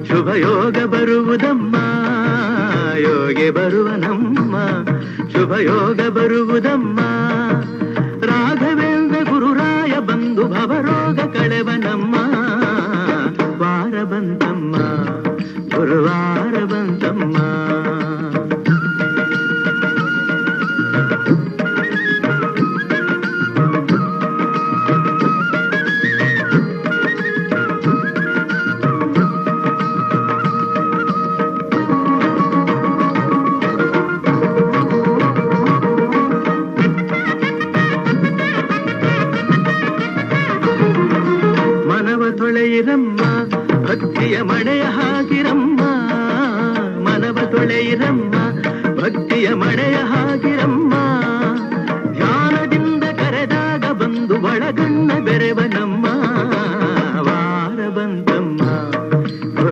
ಶುಭ ಯೋಗ ಬರುವುದಮ್ಮ, ಯೋಗಿ ಬರುವನಮ್ಮ, ಶುಭ ಯೋಗ ಬರುವುದಮ್ಮ. ರಾಘವೇಂದ್ರ ಗುರುರಾಯ ಬಂದು ಭವರೋಗ ಕಳೆವನಮ್ಮ. ವಾರ ಬಂತಮ್ಮ, ಗುರುವಾರ ಬಂತಮ್ಮ. ತೊಳೆಯಿರಮ್ಮ, ಭಕ್ತಿಯ ಮಳೆಯ ಹಾಗಿರಮ್ಮ, ಮನವ ತೊಳೆಯಿರಮ್ಮ, ಭಕ್ತಿಯ ಮಳೆಯ ಹಾಗಿರಮ್ಮ. ಧ್ಯಾನದಿಂದ ಕರೆದಾಗ ಬಂದು ಒಳಗಣ್ಣ ಬೆರೆವನಮ್ಮ.